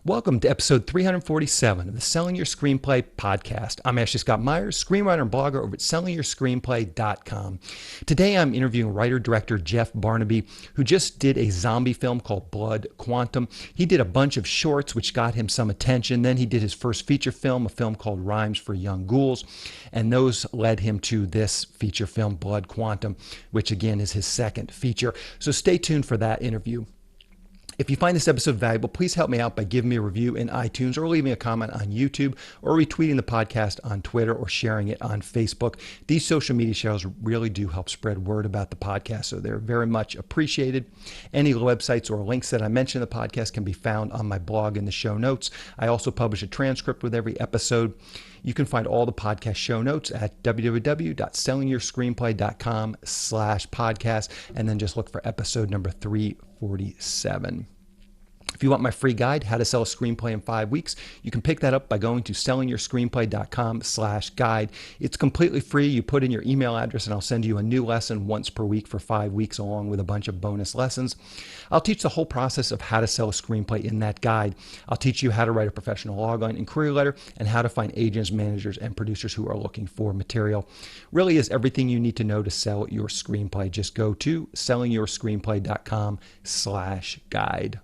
Welcome to episode 347 of the Selling Your Screenplay podcast. I'm Ashley Scott Meyers, screenwriter and blogger over at sellingyourscreenplay.com. Today I'm interviewing writer-director Jeff Barnaby, who just did a zombie film called Blood Quantum. He did a bunch of shorts, which got him some attention. Then he did his first feature film, a film called Rhymes for Young Ghouls, and those led him to this feature film, Blood Quantum, which again is his second feature. So stay tuned for that interview. If you find this episode valuable, please help me out by giving me a review in iTunes or leaving a comment on YouTube or retweeting the podcast on Twitter or sharing it on Facebook. These social media channels really do help spread word about the podcast, so they're very much appreciated. Any websites or links that I mention in the podcast can be found on my blog in the show notes. I also publish a transcript with every episode. You can find all the podcast show notes at www.sellingyourscreenplay.com/podcast, and then just look for episode number 347. If you want my free guide, How to Sell a Screenplay in 5 Weeks, you can pick that up by going to sellingyourscreenplay.com/guide. It's completely free. You put in your email address and I'll send you a new lesson once per week for 5 weeks, along with a bunch of bonus lessons. I'll teach the whole process of how to sell a screenplay in that guide. I'll teach you how to write a professional logline and career letter and how to find agents, managers, and producers who are looking for material. Really is everything you need to know to sell your screenplay. Just go to sellingyourscreenplay.com/guide.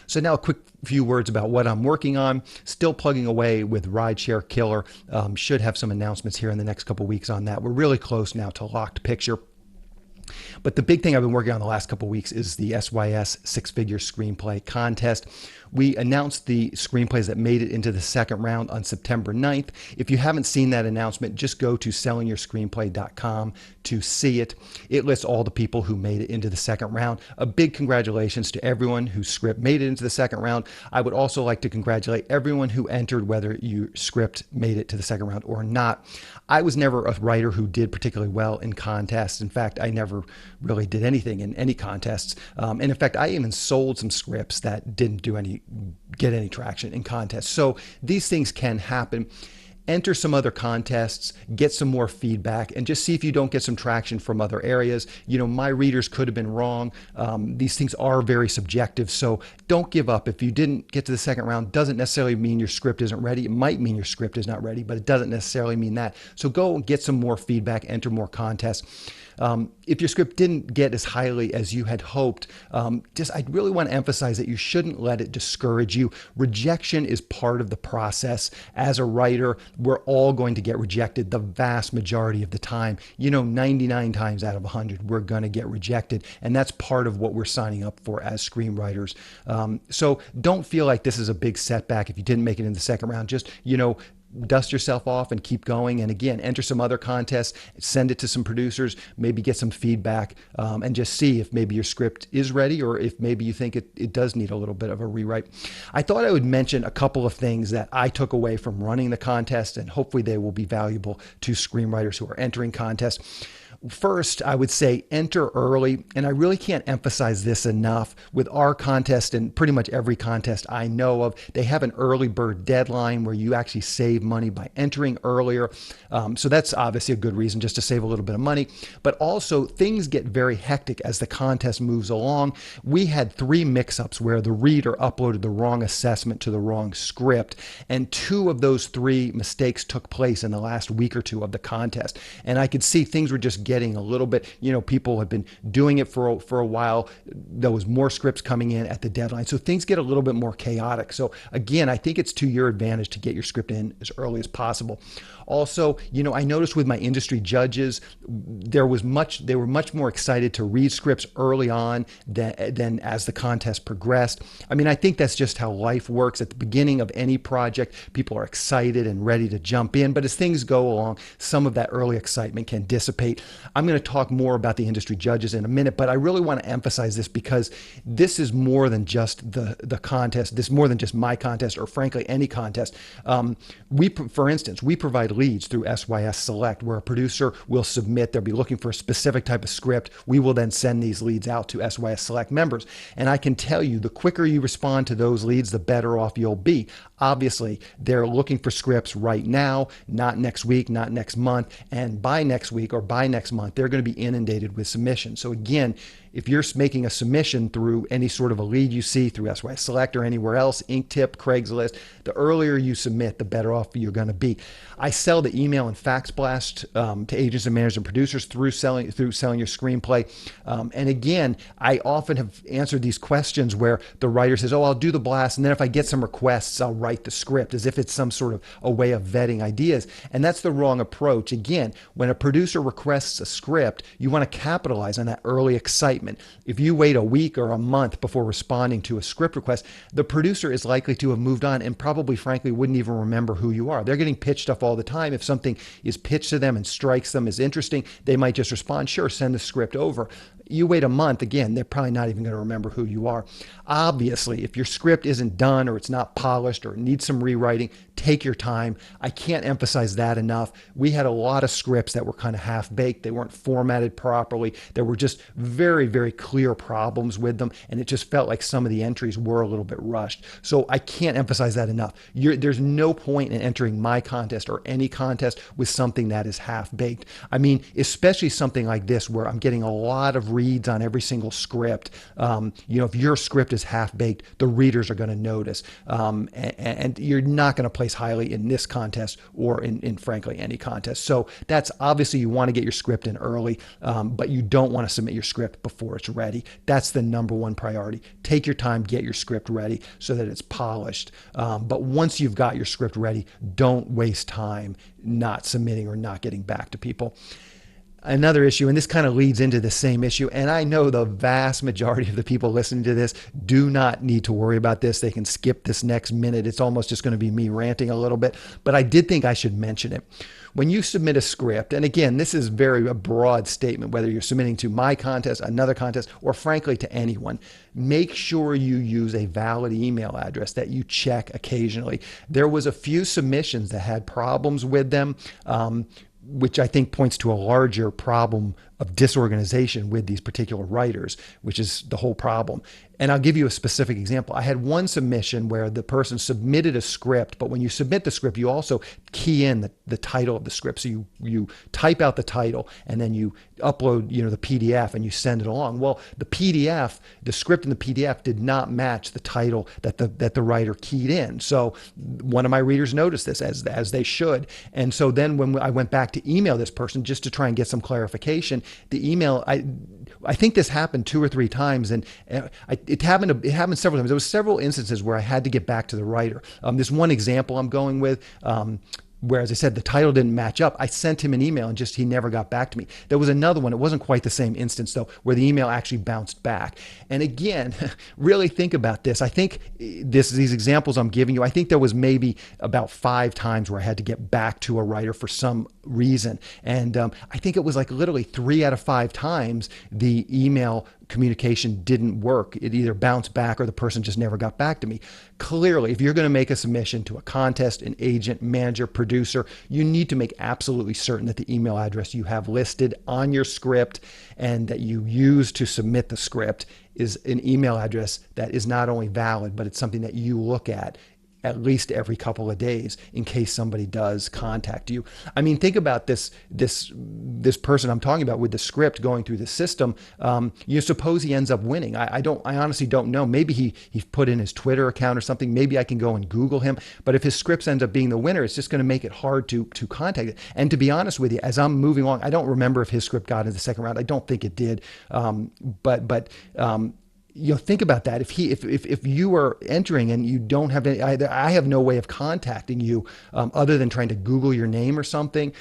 So now a quick few words about what I'm working on. Still plugging away with Rideshare Killer. Should have some announcements here in the next couple weeks on that. We're really close now to locked picture. But the big thing I've been working on the last couple of weeks is the SYS six-figure screenplay contest. We announced the screenplays that made it into the second round on September 9th. If you haven't seen that announcement, just go to sellingyourscreenplay.com to see it. It lists all the people who made it into the second round. A big congratulations to everyone whose script made it into the second round. I would also like to congratulate everyone who entered, whether your script made it to the second round or not. I was never a writer who did particularly well in contests. In fact, I never really did anything in any contests. And in fact, I even sold some scripts that didn't get any traction in contests. So these things can happen. Enter some other contests, get some more feedback, and just see if you don't get some traction from other areas. You know, my readers could have been wrong. These things are very subjective, so don't give up. If you didn't get to the second round, doesn't necessarily mean your script isn't ready. It might mean your script is not ready, but it doesn't necessarily mean that. So go and get some more feedback, enter more contests. If your script didn't get as highly as you had hoped, I really want to emphasize that you shouldn't let it discourage you. Rejection is part of the process. As a writer, we're all going to get rejected the vast majority of the time. 99 times out of 100, we're going to get rejected. And that's part of what we're signing up for as screenwriters. So don't feel like this is a big setback if you didn't make it in the second round. Just, dust yourself off and keep going. And again, enter some other contests, send it to some producers, maybe get some feedback, and just see if maybe your script is ready or if maybe you think it does need a little bit of a rewrite. I thought I would mention a couple of things that I took away from running the contest, and hopefully they will be valuable to screenwriters who are entering contests. First, I would say enter early, and I really can't emphasize this enough. With our contest and pretty much every contest I know of, they have an early bird deadline where you actually save money by entering earlier. So that's obviously a good reason just to save a little bit of money. But also, things get very hectic as the contest moves along. We had 3 mix-ups where the reader uploaded the wrong assessment to the wrong script, and 2 of those 3 mistakes took place in the last week or 2 of the contest. And I could see things were just getting a little bit, people have been doing it for a while. There was more scripts coming in at the deadline. So things get a little bit more chaotic. So again, I think it's to your advantage to get your script in as early as possible. Also, I noticed with my industry judges, they were much more excited to read scripts early on than as the contest progressed. I mean, I think that's just how life works. At the beginning of any project, people are excited and ready to jump in. But as things go along, some of that early excitement can dissipate. I'm going to talk more about the industry judges in a minute, but I really want to emphasize this because this is more than just the contest. This is more than just my contest or frankly any contest. For instance, we provide leads through SYS Select, where a producer will submit, they'll be looking for a specific type of script. We will then send these leads out to SYS Select members. And I can tell you, the quicker you respond to those leads, the better off you'll be. Obviously, they're looking for scripts right now, not next week, not next month. And by next week or by next month, they're going to be inundated with submissions. So again, if you're making a submission through any sort of a lead you see through SYS Select or anywhere else, Inktip, Craigslist, the earlier you submit, the better off you're going to be. I sell the email and fax blast to agents and managers and producers through selling your screenplay. And again, I often have answered these questions where the writer says, "Oh, I'll do the blast, and then if I get some requests, I'll write the script," as if it's some sort of a way of vetting ideas. And that's the wrong approach. Again, when a producer requests a script, you want to capitalize on that early excitement. If you wait a week or a month before responding to a script request, the producer is likely to have moved on and probably, frankly, wouldn't even remember who you are. They're getting pitched stuff all the time. If something is pitched to them and strikes them as interesting, they might just respond, "Sure, send the script over." You wait a month, again, they're probably not even going to remember who you are. Obviously, if your script isn't done or it's not polished or needs some rewriting, take your time. I can't emphasize that enough. We had a lot of scripts that were kind of half-baked. They weren't formatted properly. There were just very, very clear problems with them, and it just felt like some of the entries were a little bit rushed. So I can't emphasize that enough. There's no point in entering my contest or any contest with something that is half-baked. I mean, especially something like this where I'm getting a lot of reads on every single script. If your script is half-baked, the readers are going to notice. And you're not going to place highly in this contest or in frankly, any contest. So that's obviously you want to get your script in early, but you don't want to submit your script before it's ready. That's the number one priority. Take your time, get your script ready so that it's polished. But once you've got your script ready, don't waste time not submitting or not getting back to people. Another issue, and this kind of leads into the same issue, and I know the vast majority of the people listening to this do not need to worry about this. They can skip this next minute. It's almost just going to be me ranting a little bit, but I did think I should mention it. When you submit a script, and again, this is a broad statement, whether you're submitting to my contest, another contest, or frankly to anyone, make sure you use a valid email address that you check occasionally. There was a few submissions that had problems with them, which I think points to a larger problem of disorganization with these particular writers, which is the whole problem. And I'll give you a specific example. I had one submission where the person submitted a script, but when you submit the script, you also key in the title of the script. So you type out the title and then you upload, the PDF and you send it along. Well, the script in the PDF did not match the title that the writer keyed in. So one of my readers noticed this, as they should. And so then when I went back to email this person just to try and get some clarification, the email, I think this happened 2 or 3 times, and it happened several times. There was several instances where I had to get back to the writer. This one example I'm going with, where, as I said, the title didn't match up. I sent him an email and he never got back to me. There was another one. It wasn't quite the same instance though, where the email actually bounced back. And again, really think about this. I think these examples I'm giving you, I think there was maybe about 5 times where I had to get back to a writer for some reason. And I think it was like literally 3 out of 5 times the email communication didn't work. It either bounced back or the person just never got back to me. Clearly, if you're going to make a submission to a contest, an agent, manager, producer, you need to make absolutely certain that the email address you have listed on your script and that you use to submit the script is an email address that is not only valid, but it's something that you look at least every couple of days in case somebody does contact you. I mean, think about this person I'm talking about with the script going through the system. You suppose he ends up winning. I honestly don't know. Maybe he put in his Twitter account or something. Maybe I can go and Google him. But if his scripts ends up being the winner, it's just going to make it hard to contact it. And to be honest with you, as I'm moving along, I don't remember if his script got into the second round. I don't think it did. Think about that. If you are entering and you don't have any, I have no way of contacting you other than trying to Google your name or something.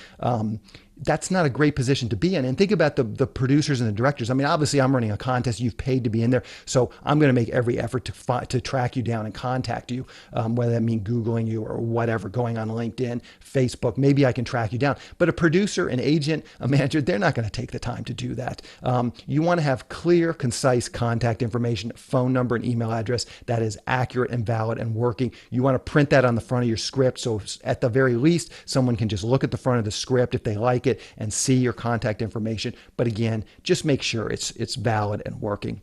That's not a great position to be in. And think about the producers and the directors. I mean, obviously I'm running a contest. You've paid to be in there. So I'm going to make every effort to track you down and contact you, whether that means Googling you or whatever, going on LinkedIn, Facebook. Maybe I can track you down. But a producer, an agent, a manager, they're not going to take the time to do that. You want to have clear, concise contact information, phone number and email address that is accurate and valid and working. You want to print that on the front of your script. So at the very least, someone can just look at the front of the script if they like it and see your contact information. But again, just make sure it's valid and working.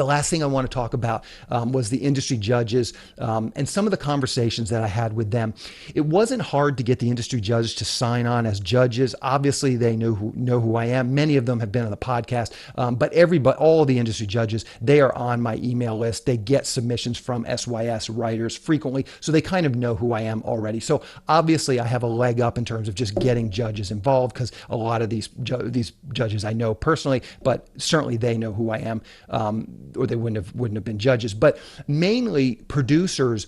The last thing I want to talk about was the industry judges and some of the conversations that I had with them. It wasn't hard to get the industry judges to sign on as judges. Obviously, they know who I am. Many of them have been on the podcast, but all of the industry judges, they are on my email list. They get submissions from SYS writers frequently, so they kind of know who I am already. So obviously, I have a leg up in terms of just getting judges involved, because a lot of these judges I know personally, but certainly they know who I am. Or they wouldn't have been judges. But mainly producers,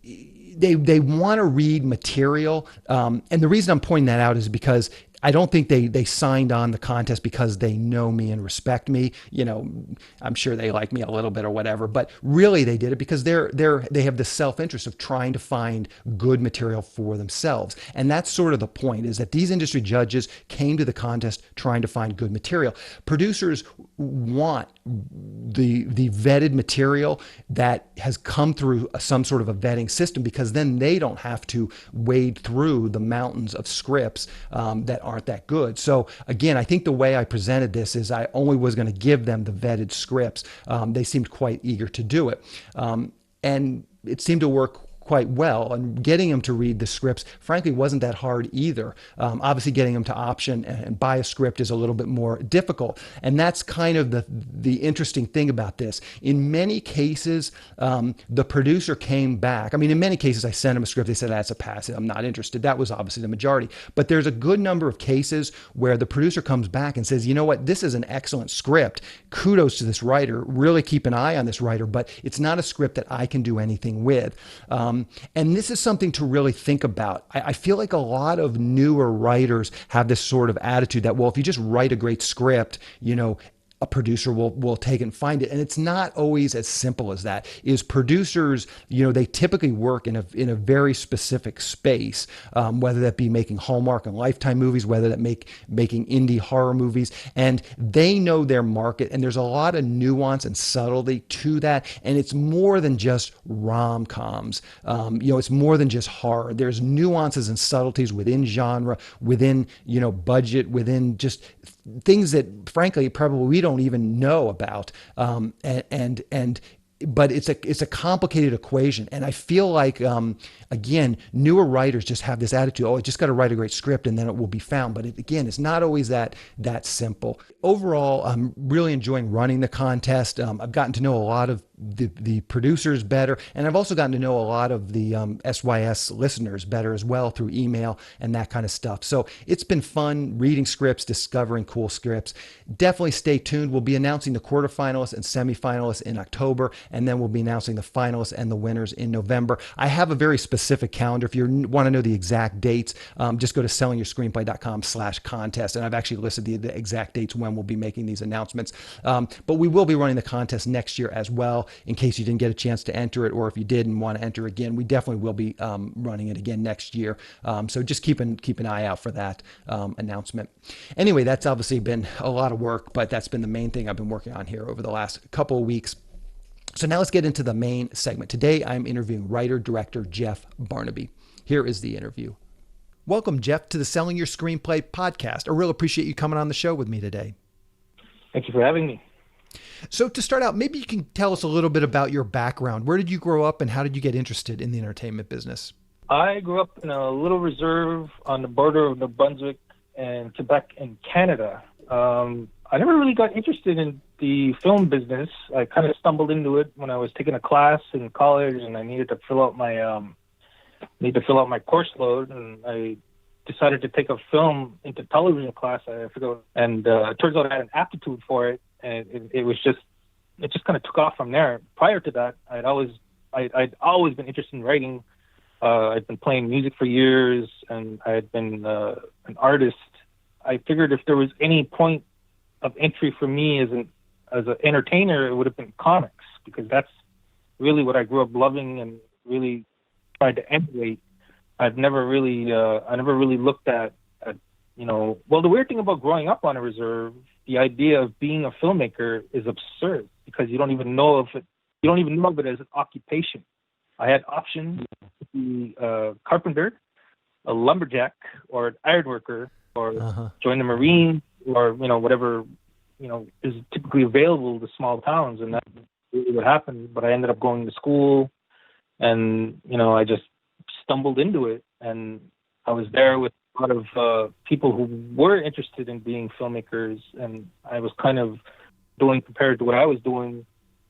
they want to read material. And the reason I'm pointing that out is because I don't think they signed on the contest because they know me and respect me. I'm sure they like me a little bit or whatever, but really they did it because they have the self-interest of trying to find good material for themselves. And that's sort of the point, is that these industry judges came to the contest trying to find good material. Producers want the vetted material that has come through some sort of a vetting system, because then they don't have to wade through the mountains of scripts that aren't that good. So again, I think the way I presented this is I only was going to give them the vetted scripts. They seemed quite eager to do it. And it seemed to work quite well, and getting them to read the scripts, frankly, wasn't that hard either. Obviously, getting them to option and buy a script is a little bit more difficult, and that's kind of the interesting thing about this. In many cases, the producer came back. I mean, in many cases, I sent them a script. They said, "That's a pass. I'm not interested." That was obviously the majority, but there's a good number of cases where the producer comes back and says, "You know what? This is an excellent script. Kudos to this writer. Really keep an eye on this writer, but it's not a script that I can do anything with." And this is something to really think about. I feel like a lot of newer writers have this sort of attitude that, well, if you just write a great script, a producer will take it and find it. And it's not always as simple as that. Is producers, they typically work in a very specific space, whether that be making Hallmark and Lifetime movies, whether that making indie horror movies, and they know their market. And there's a lot of nuance and subtlety to that. And it's more than just rom-coms. It's more than just horror. There's nuances and subtleties within genre, within, budget, within just things that frankly probably we don't even know about, but it's a complicated equation. And I feel like, again, newer writers just have this attitude, I just got to write a great script and then it will be found. But it's not always that simple. Overall, I'm really enjoying running the contest. I've gotten to know a lot of the producers better, and I've also gotten to know a lot of the SYS listeners better as well through email and that kind of stuff. So it's been fun reading scripts, discovering cool scripts. Definitely stay tuned. We'll be announcing the quarterfinalists and semifinalists in October, and then we'll be announcing the finalists and the winners in November. I have a very specific calendar. If you want to know the exact dates, just go to sellingyourscreenplay.com/contest, and I've actually listed the exact dates when we'll be making these announcements. But we will be running the contest next year as well, in case you didn't get a chance to enter it, or if you did and want to enter again. We definitely will be running it again next year. So just keep an eye out for that announcement. Anyway, that's obviously been a lot of work, but that's been the main thing I've been working on here over the last couple of weeks. So now let's get into the main segment. Today, I'm interviewing writer-director Jeff Barnaby. Here is the interview. Welcome, Jeff, to the Selling Your Screenplay podcast. I really appreciate you coming on the show with me today. Thank you for having me. So to start out, maybe you can tell us a little bit about your background. Where did you grow up and how did you get interested in the entertainment business? I grew up in a little reserve on the border of New Brunswick and Quebec in Canada. I never really got interested in the film business. I kind of stumbled into it when I was taking a class in college, and I needed to fill out my course load, and I decided to take a film into television class. I forgot, and it turns out I had an aptitude for it, and it just kind of took off from there. Prior to that, I'd always been interested in writing. I'd been playing music for years, and I had been an artist. I figured if there was any point of entry for me as an entertainer, it would have been comics, because that's really what I grew up loving and really tried to emulate. I never really looked at well, the weird thing about growing up on a reserve, the idea of being a filmmaker is absurd, because you don't even know of it as an occupation. I had options to be a carpenter, a lumberjack, or an ironworker, or join the Marines, or whatever is typically available to small towns, and what happened, but I ended up going to school, and I just stumbled into it, and I was there with a lot of people who were interested in being filmmakers, and I was kind of doing compared to what I was doing,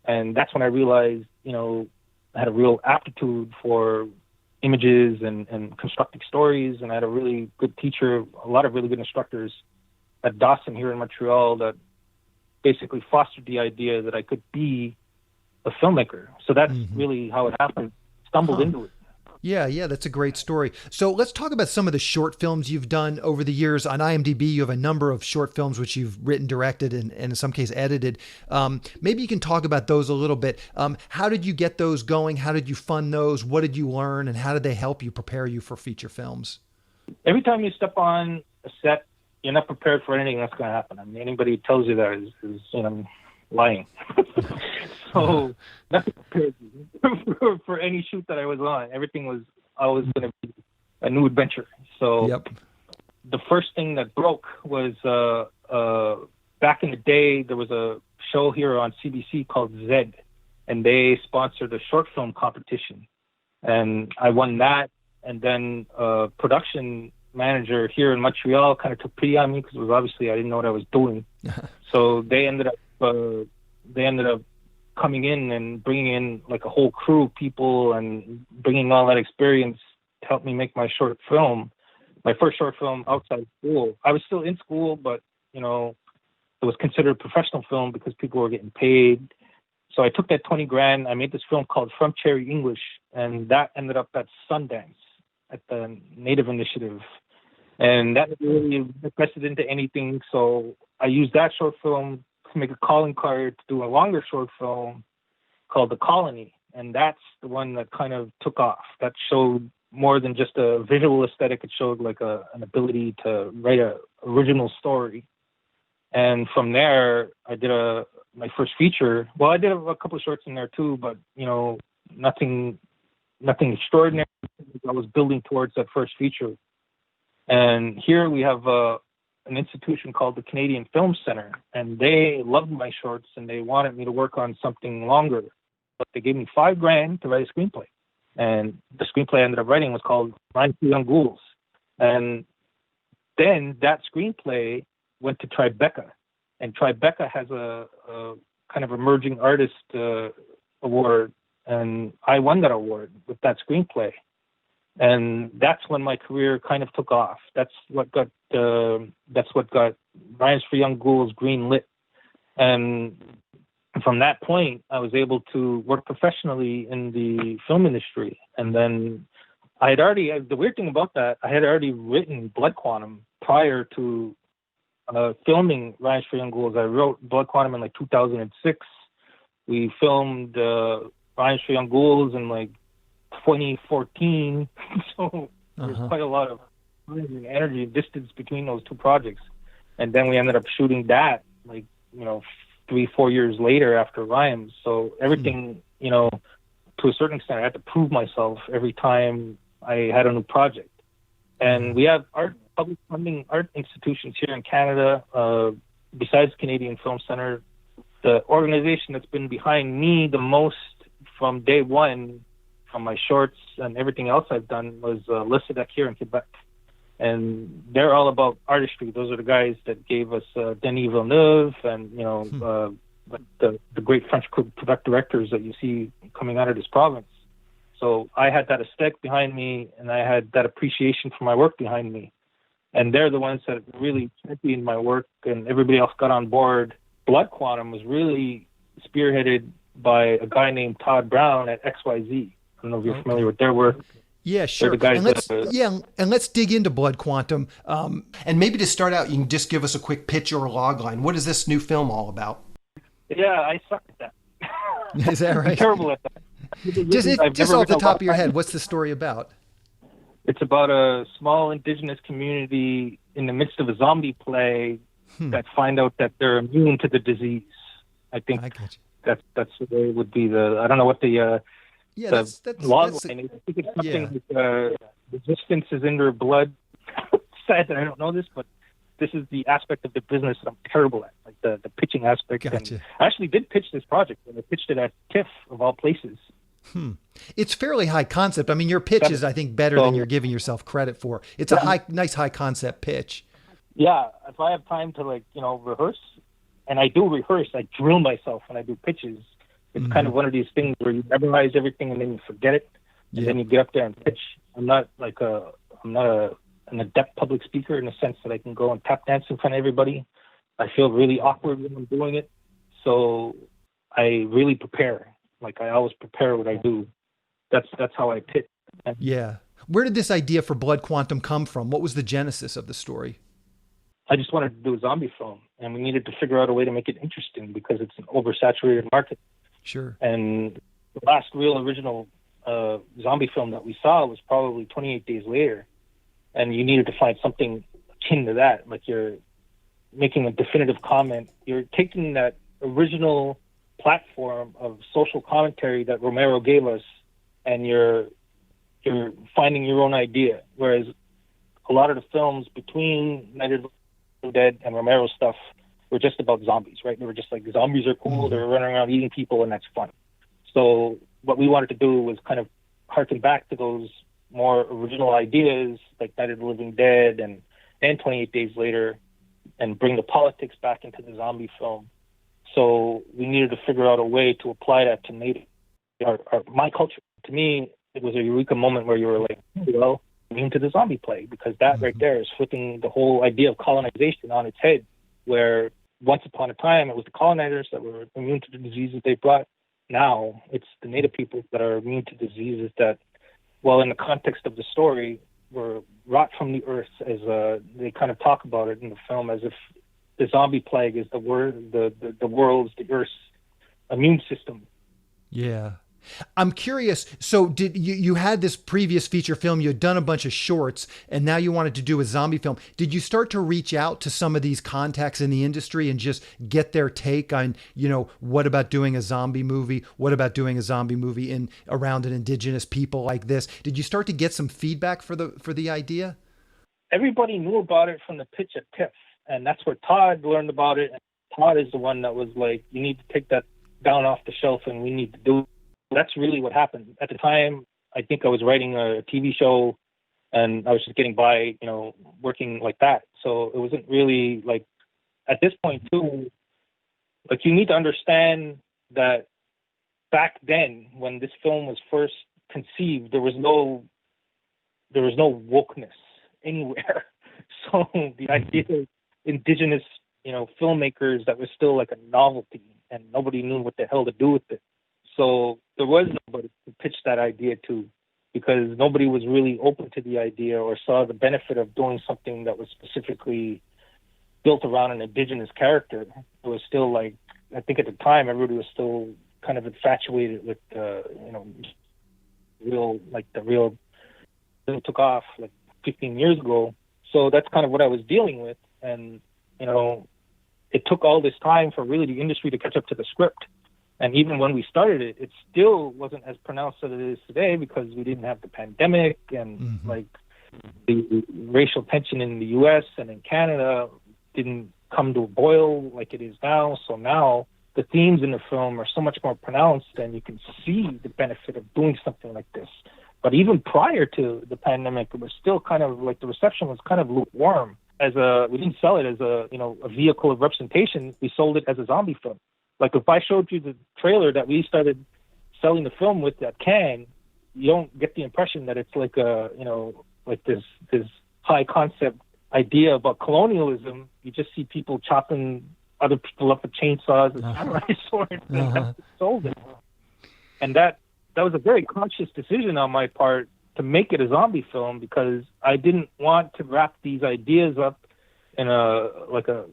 and that's when I realized, I had a real aptitude for images and constructing stories, and I had a really good teacher, a lot of really good instructors at Dawson here in Montreal that basically fostered the idea that I could be a filmmaker. So that's really how it happened. Stumbled into it. Yeah, that's a great story. So let's talk about some of the short films you've done over the years. On IMDb, you have a number of short films which you've written, directed, and in some case edited. Maybe you can talk about those a little bit. How did you get those going? How did you fund those? What did you learn? And how did they help you prepare you for feature films? Every time you step on a set, you're not prepared for anything that's going to happen. I mean, anybody who tells you that is lying. So nothing prepared me for any shoot that I was on. Everything was always going to be a new adventure. So the first thing that broke was back in the day, there was a show here on CBC called Zed, and they sponsored a short film competition. And I won that, and then production manager here in Montreal kind of took pity on me because it was obviously I didn't know what I was doing. So they ended up coming in and bringing in like a whole crew of people and bringing all that experience to help me make my short film, my first short film outside school. I was still in school, but it was considered a professional film because people were getting paid. So I took that 20 grand. I made this film called From Cherry English, and that ended up at Sundance at the Native Initiative. And that really manifested into anything. So I used that short film to make a calling card to do a longer short film called The Colony. And that's the one that kind of took off. That showed more than just a visual aesthetic. It showed like an ability to write a original story. And from there, I did my first feature. Well, I did a couple of shorts in there too, but nothing extraordinary. I was building towards that first feature. And here we have an institution called the Canadian Film Centre, and they loved my shorts and they wanted me to work on something longer. But they gave me $5 grand to write a screenplay. And the screenplay I ended up writing was called Rhymes for Young Ghouls. And then that screenplay went to Tribeca. And Tribeca has a kind of emerging artist award. And I won that award with that screenplay. And that's when my career kind of took off. That's what got Rhymes for Young Ghouls green lit. And from that point, I was able to work professionally in the film industry. And then the weird thing about that, I had already written Blood Quantum prior to filming Rhymes for Young Ghouls. I wrote Blood Quantum in like 2006. We filmed Rhymes for Young Ghouls in like 2014. So there's quite a lot of time and energy and distance between those two projects. And then we ended up shooting that like 3-4 years later after Rhymes. So everything, to a certain extent, I had to prove myself every time I had a new project. And we have public funding art institutions here in Canada, besides Canadian Film Centre. The organization that's been behind me the most from day one, from my shorts and everything else I've done, was Lissadec here in Quebec. And they're all about artistry. Those are the guys that gave us Denis Villeneuve and, the great French Quebec directors that you see coming out of this province. So I had that aesthetic behind me, and I had that appreciation for my work behind me. And they're the ones that really championed my work, and everybody else got on board. Blood Quantum was really spearheaded by a guy named Todd Brown at XYZ. I don't know if you're familiar with their work. Yeah, sure. And let's dig into Blood Quantum. And maybe to start out, you can just give us a quick pitch or a log line. What is this new film all about? Yeah, I suck at that. Is that right? I'm terrible at that. Just off the top of your head, what's the story about? It's about a small indigenous community in the midst of a zombie plague that find out that they're immune to the disease. I think that's the way it would be. I don't know what the log line is. I think it's something like resistance is in their blood. Sad that I don't know this, but this is the aspect of the business that I'm terrible at, like the pitching aspect. Gotcha. And I actually did pitch this project, and I pitched it at TIFF of all places. It's fairly high concept. I mean, your pitch is, I think, better than you're giving yourself credit for. It's a nice high concept pitch. Yeah, if I have time to rehearse, and I do rehearse, I drill myself when I do pitches. It's kind of one of these things where you memorize everything and then you forget it, and then you get up there and pitch. I'm not an adept public speaker in the sense that I can go and tap dance in front of everybody. I feel really awkward when I'm doing it, so I really prepare. Like, I always prepare what I do. That's how I pitch. Yeah. Where did this idea for Blood Quantum come from? What was the genesis of the story? I just wanted to do a zombie film, and we needed to figure out a way to make it interesting because it's an oversaturated market. Sure. And the last real original zombie film that we saw was probably 28 Days Later, and you needed to find something akin to that. Like, you're making a definitive comment. You're taking that original platform of social commentary that Romero gave us, and you're finding your own idea. Whereas a lot of the films between Night of the Dead and Romero stuff were just about zombies, right? They were just like, zombies are cool, they're running around eating people, and that's fun. So what we wanted to do was kind of harken back to those more original ideas, like Night of the Living Dead and 28 Days Later, and bring the politics back into the zombie film. So we needed to figure out a way to apply that to Native, my culture. To me, it was a eureka moment where you were like, well, immune to the zombie plague, because that right there is flipping the whole idea of colonization on its head, where once upon a time it was the colonizers that were immune to the diseases they brought. Now it's the Native peoples that are immune to diseases that, well, in the context of the story, were wrought from the earth, as they kind of talk about it in the film, as if the zombie plague is the world's, the Earth's immune system. Yeah. I'm curious. So did you had this previous feature film, you had done a bunch of shorts, and now you wanted to do a zombie film. Did you start to reach out to some of these contacts in the industry and just get their take on, what about doing a zombie movie? What about doing a zombie movie around an indigenous people like this? Did you start to get some feedback for the idea? Everybody knew about it from the pitch at TIFF. And that's where Todd learned about it. And Todd is the one that was like, you need to take that down off the shelf and we need to do it. That's really what happened. At the time, I think I was writing a TV show and I was just getting by, working like that. So it wasn't really like, at this point too, like, you need to understand that back then when this film was first conceived, there was no wokeness anywhere. So the idea of indigenous, filmmakers, that was still like a novelty, and nobody knew what the hell to do with it. So there was nobody to pitch that idea to, because nobody was really open to the idea or saw the benefit of doing something that was specifically built around an indigenous character. It was still like, I think at the time, everybody was still kind of infatuated with, the real took off like 15 years ago. So that's kind of what I was dealing with. And, it took all this time for really the industry to catch up to the script. And even when we started it, it still wasn't as pronounced as it is today, because we didn't have the pandemic and like the racial tension in the U.S. and in Canada didn't come to a boil like it is now. So now the themes in the film are so much more pronounced, and you can see the benefit of doing something like this. But even prior to the pandemic, it was still kind of like, the reception was kind of lukewarm. We didn't sell it as a vehicle of representation. We sold it as a zombie film. Like, if I showed you the trailer that we started selling the film with at Cannes, you don't get the impression that it's like this high concept idea about colonialism. You just see people chopping other people up with chainsaws and samurai swords, and that's what sold it. And that was a very conscious decision on my part to make it a zombie film, because I didn't want to wrap these ideas up in a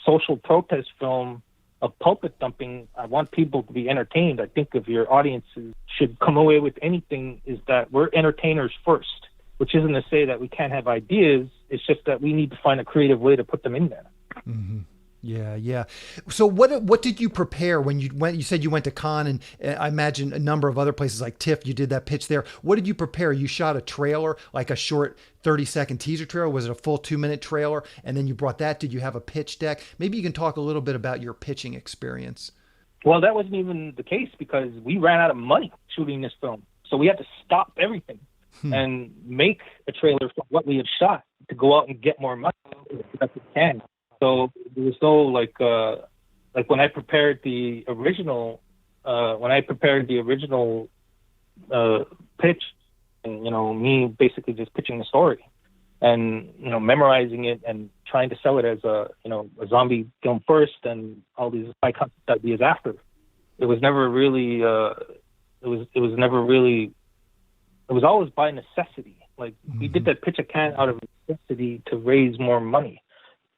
social protest film of pulpit dumping. I want people to be entertained. I think if your audiences should come away with anything, is that we're entertainers first, which isn't to say that we can't have ideas. It's just that we need to find a creative way to put them in there. Mm-hmm. Yeah, yeah. So what did you prepare when you went? You said you went to Cannes, and I imagine a number of other places like TIFF. You did that pitch there. What did you prepare? You shot a trailer, like a short 30-second teaser trailer. Was it a full 2-minute trailer? And then you brought that. Did you have a pitch deck? Maybe you can talk a little bit about your pitching experience. Well, that wasn't even the case because we ran out of money shooting this film. So we had to stop everything and make a trailer for what we had shot to go out and get more money as we can. So there was no like when I prepared the original pitch, and me basically just pitching the story and memorizing it and trying to sell it as a zombie film first and all these high concept ideas after. It was never really it was always by necessity. Like we did that pitch at Cannes out of necessity to raise more money.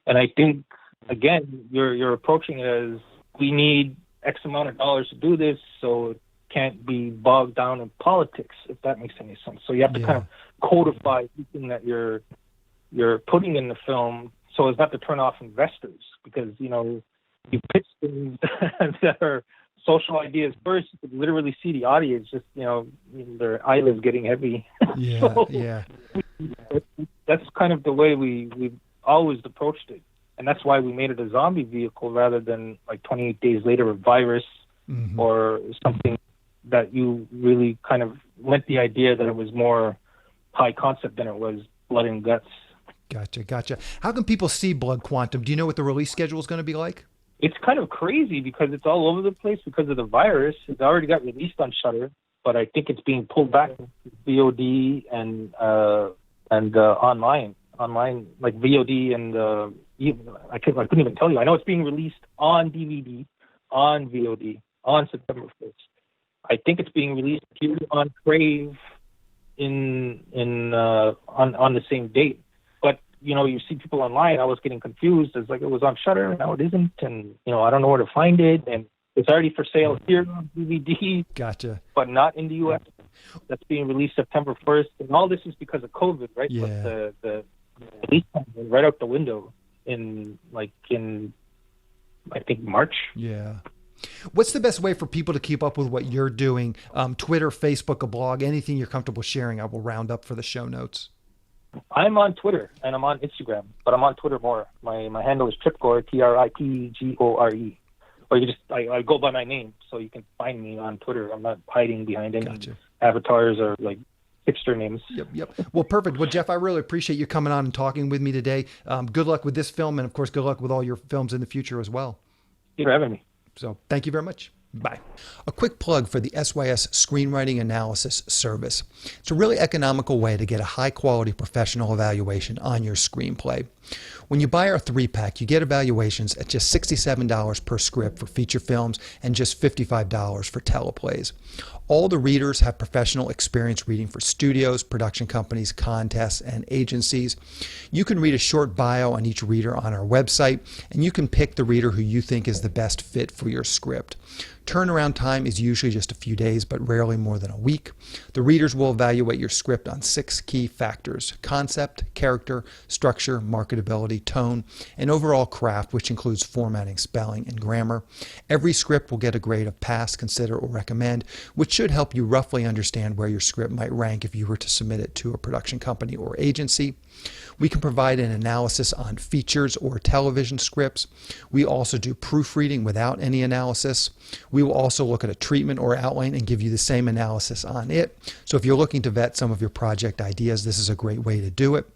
And I think, again, you're approaching it as we need X amount of dollars to do this, so it can't be bogged down in politics, if that makes any sense. So you have to kind of codify everything that you're putting in the film so as not to turn off investors, because, you pitch things that are social ideas first, you could literally see the audience just, their eyelids getting heavy. Yeah, so yeah. That's kind of the way we always approached it, and that's why we made it a zombie vehicle rather than like 28 days later a virus or something that you really kind of lent the idea that it was more high concept than it was blood and guts. Gotcha. How can people see Blood Quantum? Do you know what the release schedule is going to be like? It's kind of crazy because it's all over the place because of the virus. It already got released on Shudder, but I think it's being pulled back to VOD and online, like VOD and I couldn't even tell you. I know it's being released on DVD, on VOD, on September 1st. I think it's being released here on Crave on the same date. But you see people online. I was getting confused. It's like it was on Shudder, now it isn't, and I don't know where to find it. And it's already for sale here on DVD. Gotcha. But not in the U.S. That's being released September 1st, and all this is because of COVID, right? Yeah. But the release time went right out the window in I think March. Yeah. What's the best way for people to keep up with what you're doing? Twitter, Facebook, a blog, anything you're comfortable sharing, I will round up for the show notes. I'm on Twitter and I'm on Instagram, but I'm on Twitter more. My handle is Tripgore, Tripgore. Or I go by my name, so you can find me on Twitter. I'm not hiding behind any avatars or like hipster names. Yep. Well, perfect. Well, Jeff, I really appreciate you coming on and talking with me today. Good luck with this film, and of course, good luck with all your films in the future as well. Thank you for having me. So thank you very much. Bye. A quick plug for the SYS Screenwriting Analysis Service. It's a really economical way to get a high-quality professional evaluation on your screenplay. When you buy our 3-pack, you get evaluations at just $67 per script for feature films and just $55 for teleplays. All the readers have professional experience reading for studios, production companies, contests, and agencies. You can read a short bio on each reader on our website, and you can pick the reader who you think is the best fit for your script. Turnaround time is usually just a few days, but rarely more than a week. The readers will evaluate your script on 6 key factors: concept, character, structure, marketability, tone, and overall craft, which includes formatting, spelling, and grammar. Every script will get a grade of pass, consider, or recommend, which should help you roughly understand where your script might rank if you were to submit it to a production company or agency. We can provide an analysis on features or television scripts. We also do proofreading without any analysis. We will also look at a treatment or outline and give you the same analysis on it. So if you're looking to vet some of your project ideas, this is a great way to do it.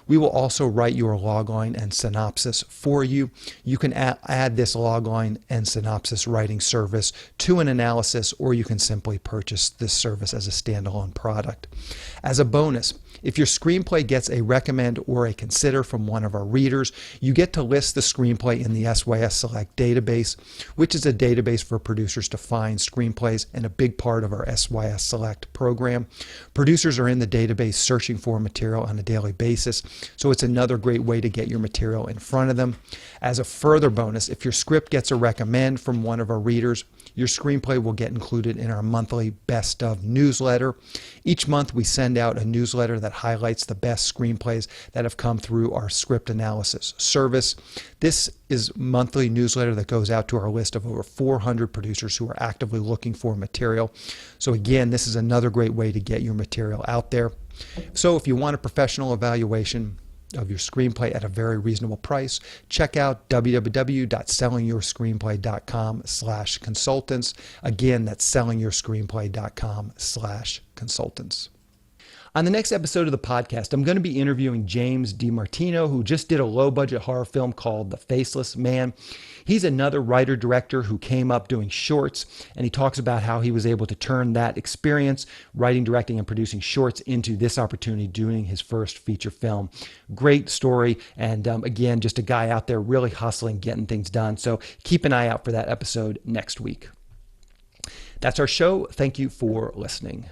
We will also write your logline and synopsis for you. You can add this logline and synopsis writing service to an analysis, or you can simply purchase this service as a standalone product. As a bonus, if your screenplay gets a recommend or a consider from one of our readers, you get to list the screenplay in the SYS Select database, which is a database for producers to find screenplays and a big part of our SYS Select program. Producers are in the database searching for material on a daily basis. basis. So it's another great way to get your material in front of them. As a further bonus, if your script gets a recommend from one of our readers, your screenplay will get included in our monthly Best of newsletter. Each month we send out a newsletter that highlights the best screenplays that have come through our script analysis service. This is a monthly newsletter that goes out to our list of over 400 producers who are actively looking for material. So again, this is another great way to get your material out there. So if you want a professional evaluation of your screenplay at a very reasonable price, check out www.sellingyourscreenplay.com/consultants. Again, that's sellingyourscreenplay.com/consultants. On the next episode of the podcast, I'm going to be interviewing James DiMartino, who just did a low-budget horror film called The Faceless Man. He's another writer-director who came up doing shorts, and he talks about how he was able to turn that experience, writing, directing, and producing shorts, into this opportunity doing his first feature film. Great story, and again, just a guy out there really hustling, getting things done. So keep an eye out for that episode next week. That's our show. Thank you for listening.